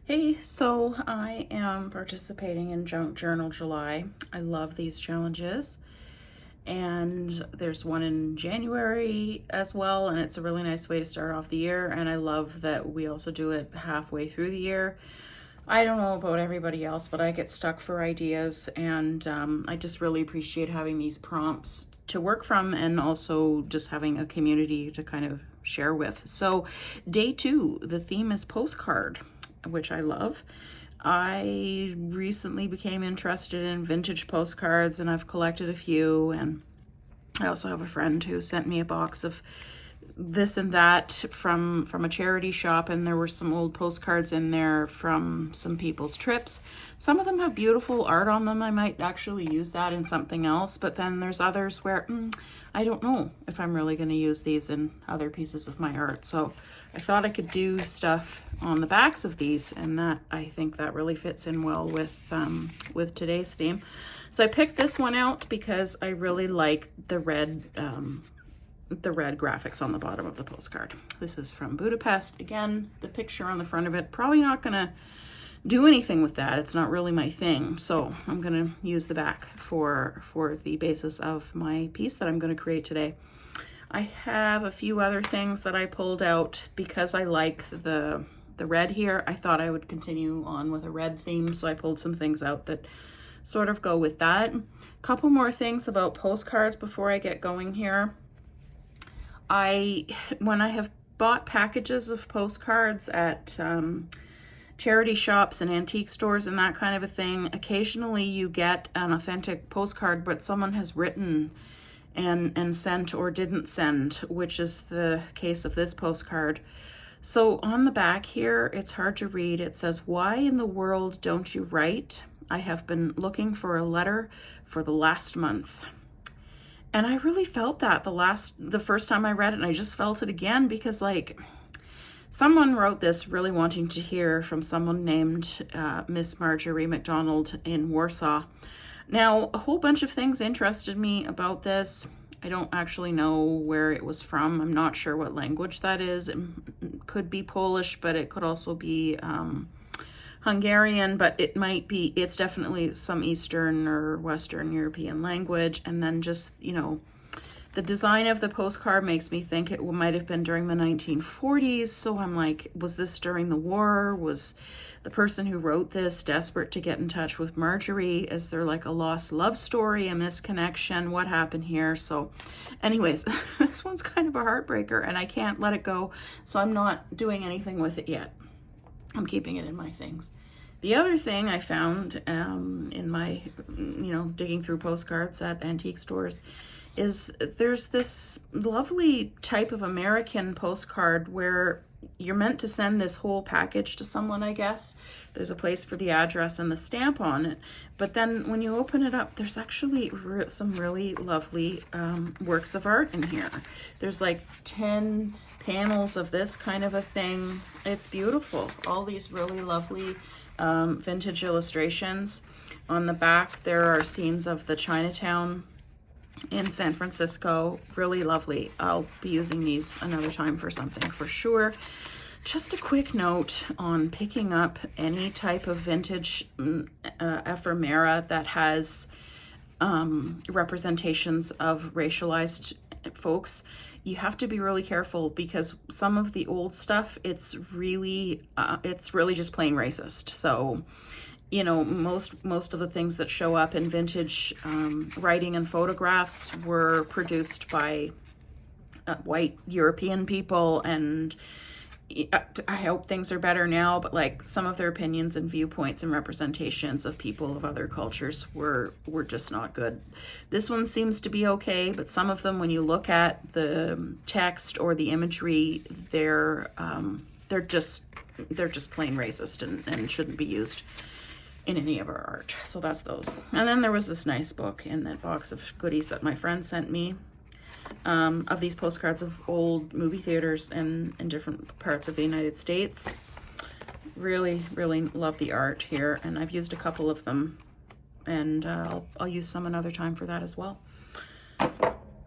Hey, so I am participating in Junk Journal July. I love these challenges. And there's one in January as well, and it's a really nice way to start off the year. And I love that we also do it halfway through the year. I don't know about everybody else, but I get stuck for ideas, and I just really appreciate having these prompts to work from and also just having a community to kind of share with. So, day two, the theme is postcard, which I love. I recently became interested in vintage postcards and I've collected a few, and I also have a friend who sent me a box of this and that from a charity shop, and there were some old postcards in there from some people's trips. Some of them have beautiful art on them. I might actually use that in something else, but then there's others where I don't know if I'm really going to use these in other pieces of my art. So I thought I could do stuff on the backs of these, and that I think that really fits in well with today's theme. So I picked this one out because I really like the red graphics on the bottom of the postcard. This is from Budapest. Again, the picture on the front of it, probably not gonna do anything with that. It's not really my thing. So I'm gonna use the back for the basis of my piece that I'm gonna create today. I have a few other things that I pulled out because I like the red here. I thought I would continue on with a red theme, so I pulled some things out that sort of go with that. A couple more things about postcards before I get going here. When I have bought packages of postcards at charity shops and antique stores and that kind of a thing, occasionally you get an authentic postcard, but someone has written and sent or didn't send, which is the case of this postcard. So on the back here, it's hard to read. It says, "Why in the world don't you write? I have been looking for a letter for the last month." And I really felt that the first time I read it, and I just felt it again because someone wrote this really wanting to hear from someone named Miss Marjorie McDonald in Warsaw. Now, a whole bunch of things interested me about this. I don't actually know where it was from. I'm not sure what language that is. It could be Polish, but it could also be Hungarian, but it's definitely some Eastern or Western European language. And then just, the design of the postcard makes me think it might have been during the 1940s. So I'm like, was this during the war? Was the person who wrote this desperate to get in touch with Marjorie? Is there like a lost love story, a misconnection? What happened here? So anyways, this one's kind of a heartbreaker and I can't let it go. So I'm not doing anything with it yet. I'm keeping it in my things. The other thing I found in my, digging through postcards at antique stores is there's this lovely type of American postcard where you're meant to send this whole package to someone, I guess. There's a place for the address and the stamp on it. But then when you open it up, there's actually some really lovely works of art in here. There's like 10 panels of this kind of a thing. It's beautiful. All these really lovely vintage illustrations. On the back, there are scenes of the Chinatown in San Francisco. Really lovely. I'll be using these another time for something for sure. Just a quick note on picking up any type of vintage ephemera that has representations of racialized folks. You have to be really careful because some of the old stuff, it's really just plain racist. So, most of the things that show up in vintage writing and photographs were produced by white European people, and I hope things are better now, but some of their opinions and viewpoints and representations of people of other cultures were just not good. This one seems to be okay, but some of them, when you look at the text or the imagery, they're just plain racist and shouldn't be used in any of our art. So that's those. And then there was this nice book in that box of goodies that my friend sent me. Of these postcards of old movie theaters in different parts of the United States. Really, really love the art here, and I've used a couple of them, and I'll use some another time for that as well.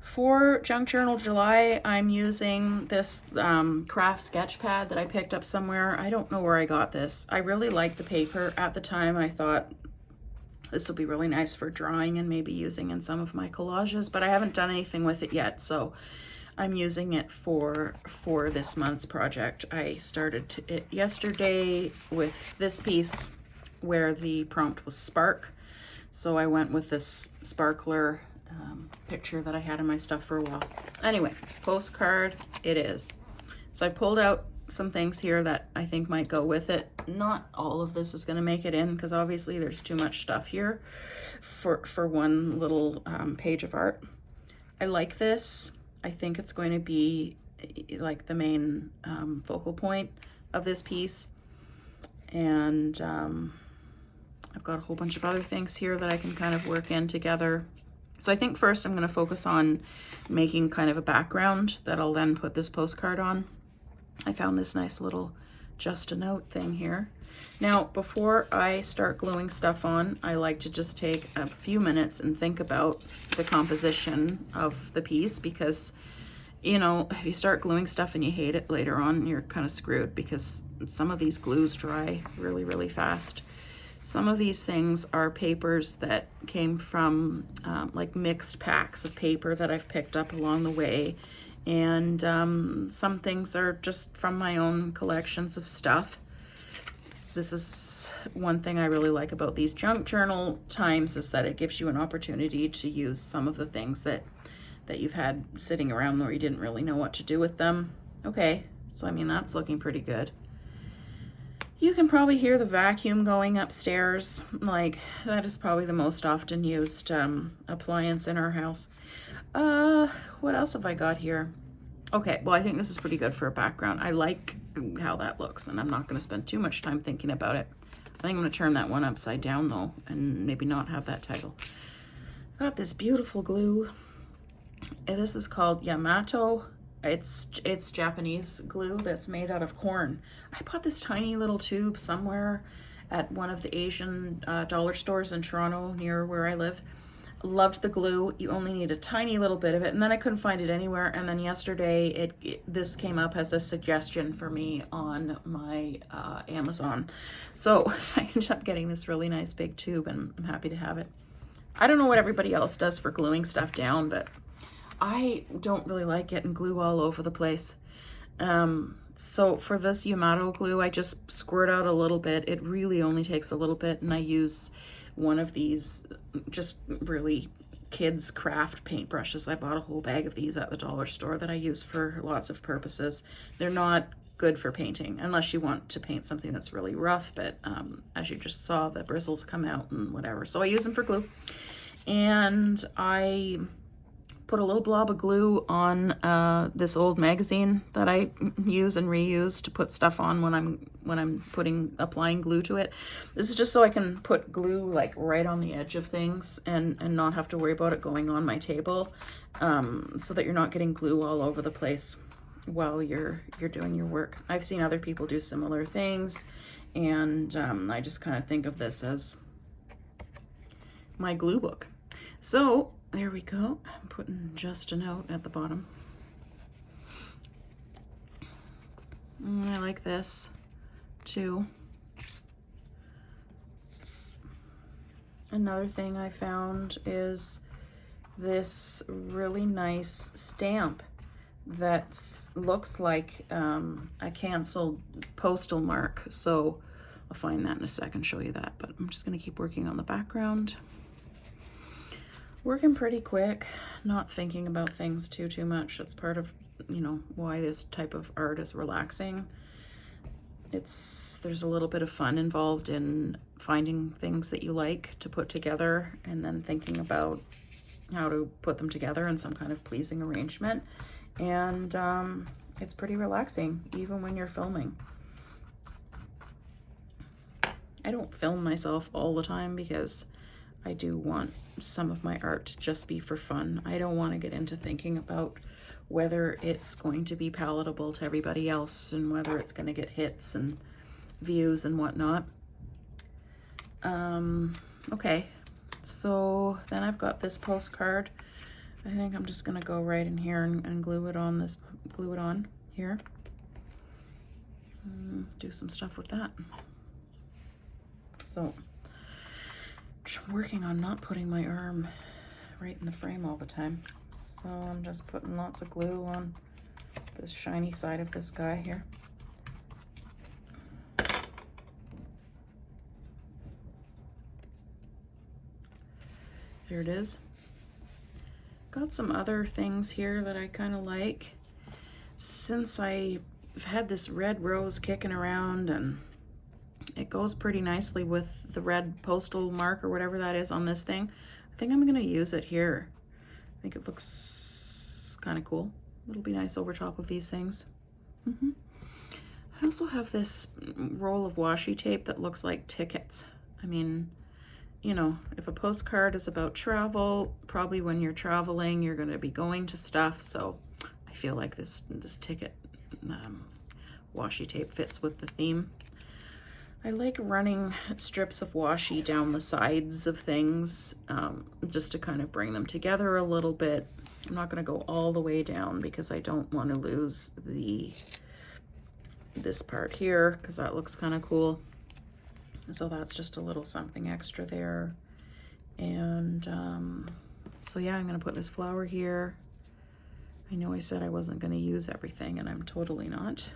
For Junk Journal July, I'm using this craft sketch pad that I picked up somewhere. I don't know where I got this. I really liked the paper at the time. I thought this will be really nice for drawing and maybe using in some of my collages, but I haven't done anything with it yet, so I'm using it for this month's project. I started it yesterday with this piece where the prompt was spark, so I went with this sparkler picture that I had in my stuff for a while. Anyway, postcard it is. So I pulled out some things here that I think might go with it. Not all of this is going to make it in because obviously there's too much stuff here for one little page of art. I like this. I think it's going to be like the main focal point of this piece. And I've got a whole bunch of other things here that I can kind of work in together. So I think first I'm going to focus on making kind of a background that I'll then put this postcard on. I found this nice little just a note thing here. Now, before I start gluing stuff on, I like to just take a few minutes and think about the composition of the piece because, you know, if you start gluing stuff and you hate it later on, you're kind of screwed because some of these glues dry really, really fast. Some of these things are papers that came from like mixed packs of paper that I've picked up along the way. And some things are just from my own collections of stuff. This is one thing I really like about these junk journal times is that it gives you an opportunity to use some of the things that you've had sitting around where you didn't really know what to do with them. Okay, so I mean, that's looking pretty good. You can probably hear the vacuum going upstairs. Like, that is probably the most often used appliance in our house. What else have I got here? Okay, well, I think this is pretty good for a background. I like how that looks, and I'm not going to spend too much time thinking about it. I think I'm going to turn that one upside down, though, and maybe not have that title. Got this beautiful glue. And this is called Yamato. It's Japanese glue that's made out of corn. I bought this tiny little tube somewhere at one of the Asian dollar stores in Toronto near where I live. Loved the glue. You only need a tiny little bit of it, and then I couldn't find it anywhere. And then yesterday, this came up as a suggestion for me on my Amazon. So I ended up getting this really nice big tube, and I'm happy to have it. I don't know what everybody else does for gluing stuff down, but I don't really like getting glue all over the place. So for this Yamato glue, I just squirt out a little bit. It really only takes a little bit, and I use one of these just really kids craft paintbrushes. I bought a whole bag of these at the dollar store that I use for lots of purposes. They're not good for painting unless you want to paint something that's really rough, but as you just saw, the bristles come out and whatever. So I use them for glue, and I put a little blob of glue on this old magazine that I use and reuse to put stuff on when I'm applying glue to it. This is just so I can put glue like right on the edge of things and not have to worry about it going on my table, so that you're not getting glue all over the place while you're doing your work. I've seen other people do similar things, and I just kind of think of this as my glue book. So there we go. I'm putting just a note at the bottom. I like this too. Another thing I found is this really nice stamp that looks like a canceled postal mark. So I'll find that in a second, show you that, but I'm just going to keep working on the background. Working pretty quick, not thinking about things too much. That's part of, you know, why this type of art is relaxing. There's a little bit of fun involved in finding things that you like to put together and then thinking about how to put them together in some kind of pleasing arrangement. And it's pretty relaxing, even when you're filming. I don't film myself all the time because I do want some of my art to just be for fun. I don't want to get into thinking about whether it's going to be palatable to everybody else and whether it's going to get hits and views and whatnot. Okay, so then I've got this postcard I think I'm just gonna go right in here and glue it on here. Do some stuff with that. So I'm working on not putting my arm right in the frame all the time. So I'm just putting lots of glue on this shiny side of this guy here. There it is. Got some other things here that I kind of like. Since I've had this red rose kicking around, and it goes pretty nicely with the red postal mark or whatever that is on this thing, I think I'm gonna use it here. I think it looks kind of cool. It'll be nice over top of these things. I also have this roll of washi tape that looks like tickets. I mean, you know, if a postcard is about travel, probably when you're traveling, you're going to be going to stuff. So I feel like this ticket washi tape fits with the theme. I like running strips of washi down the sides of things, just to kind of bring them together a little bit. I'm not going to go all the way down because I don't want to lose this part here, because that looks kind of cool. So that's just a little something extra there. And so yeah, I'm going to put this flower here. I know I said I wasn't going to use everything, and I'm totally not.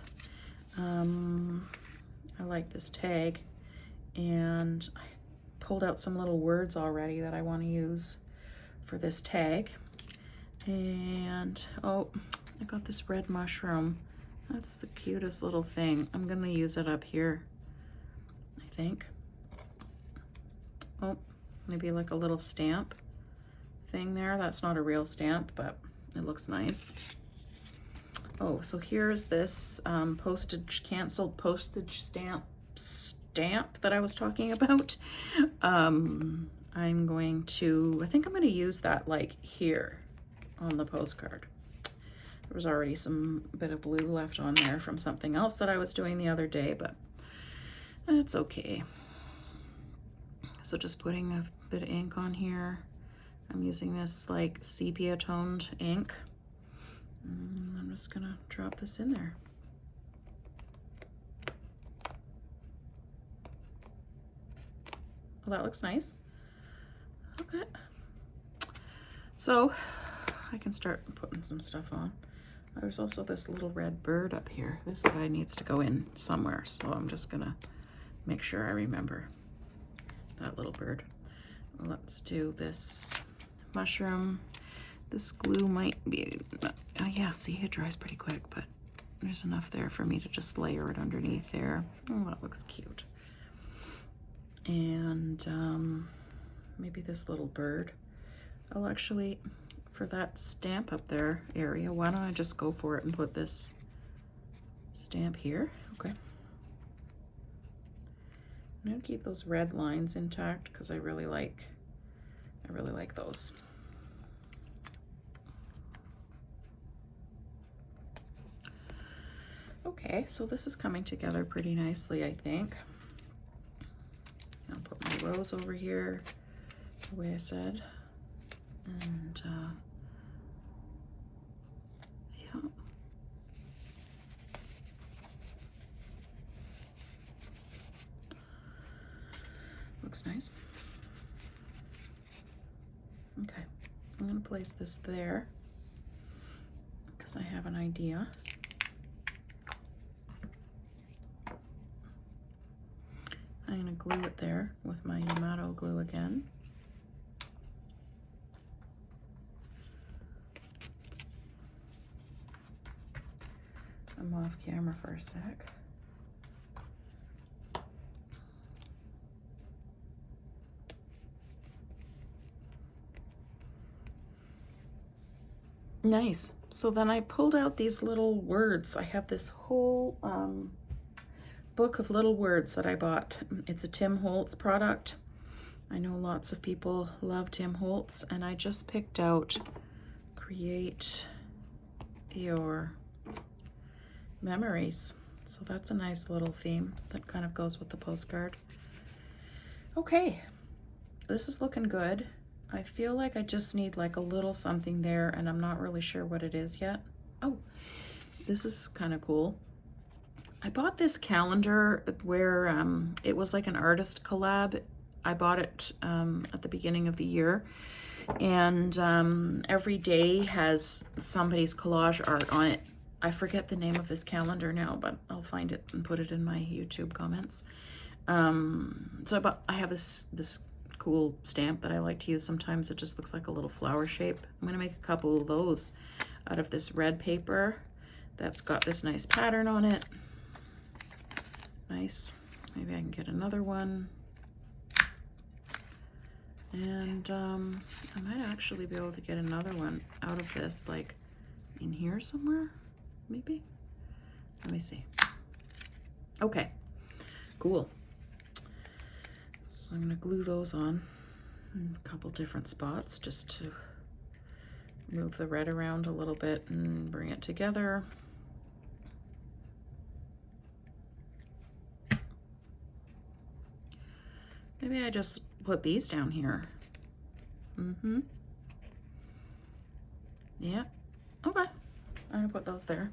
I like this tag, and I pulled out some little words already that I want to use for this tag. And oh, I got this red mushroom. That's the cutest little thing. I'm gonna use it up here, I think. Oh, maybe like a little stamp thing there. That's not a real stamp, but it looks nice. Oh, so here's this canceled postage stamp that I was talking about. I think I'm gonna use that like here on the postcard. There was already some bit of blue left on there from something else that I was doing the other day, but that's okay. So just putting a bit of ink on here. I'm using this like sepia toned ink. I'm just gonna drop this in there. Well, that looks nice. Okay. So I can start putting some stuff on. There's also this little red bird up here. This guy needs to go in somewhere, so I'm just gonna make sure I remember that little bird. Let's do this mushroom. This glue might be, oh yeah, see, it dries pretty quick, but there's enough there for me to just layer it underneath there. Oh, that looks cute. And maybe this little bird. I'll actually, for that stamp up there area, why don't I just go for it and put this stamp here? Okay. I'm gonna keep those red lines intact because I really like those. Okay, so this is coming together pretty nicely, I think. I'll put my rose over here, the way I said. And yeah. Looks nice. Okay, I'm gonna place this there because I have an idea. I'm gonna glue it there with my Yamato glue again. I'm off camera for a sec. Nice. So then I pulled out these little words. I have this whole book of little words that I bought. It's a Tim Holtz product. I know lots of people love Tim Holtz, and I just picked out Create Your Memories. So that's a nice little theme that kind of goes with the postcard. Okay, this is looking good. I feel like I just need like a little something there, and I'm not really sure what it is yet. Oh, this is kind of cool. I bought this calendar where it was like an artist collab. I bought it at the beginning of the year, and every day has somebody's collage art on it. I forget the name of this calendar now, but I'll find it and put it in my YouTube comments. So I have this cool stamp that I like to use sometimes. It just looks like a little flower shape. I'm gonna make a couple of those out of this red paper that's got this nice pattern on it. Nice. Maybe I can get another one. And I might actually be able to get another one out of this, like in here somewhere, maybe? Let me see. Okay, cool. So I'm gonna glue those on in a couple different spots just to move the red around a little bit and bring it together. Maybe I just put these down here. Yeah, okay. I'm gonna put those there.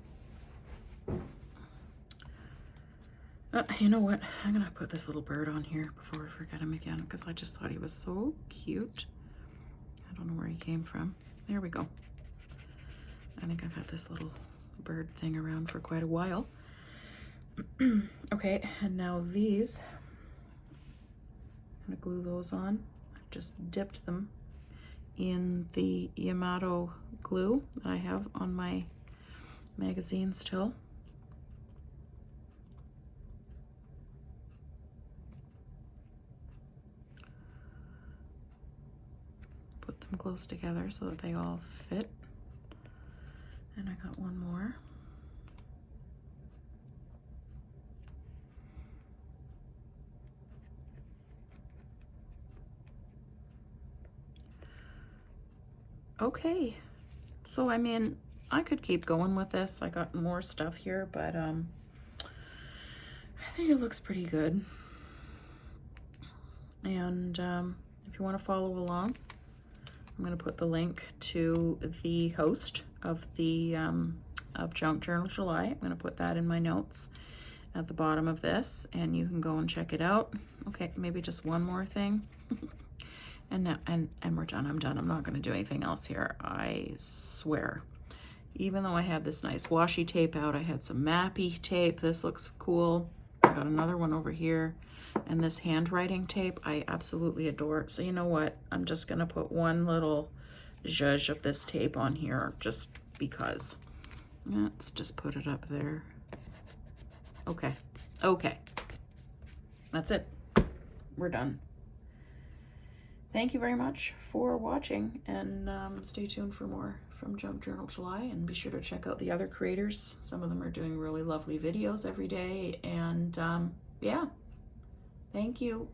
You know what? I'm gonna put this little bird on here before I forget him again, because I just thought he was so cute. I don't know where he came from. There we go. I think I've had this little bird thing around for quite a while. Okay, and now these, I'm gonna glue those on. I've just dipped them in the Yamato glue that I have on my magazine still. Put them close together so that they all fit. And I got one more. Okay, so I mean, I could keep going with this. I got more stuff here, but I think it looks pretty good. And if you want to follow along, I'm going to put the link to the host of the of Junk Journal July. I'm going to put that in my notes at the bottom of this, and you can go and check it out. Okay, maybe just one more thing. And now, and we're done. I'm done. I'm not going to do anything else here. I swear. Even though I had this nice washi tape out, I had some mappy tape. This looks cool. I got another one over here. And this handwriting tape, I absolutely adore. So you know what? I'm just going to put one little zhuzh of this tape on here just because. Let's just put it up there. Okay. Okay. That's it. We're done. Thank you very much for watching, and stay tuned for more from Junk Journal July, and be sure to check out the other creators. Some of them are doing really lovely videos every day, and yeah, thank you.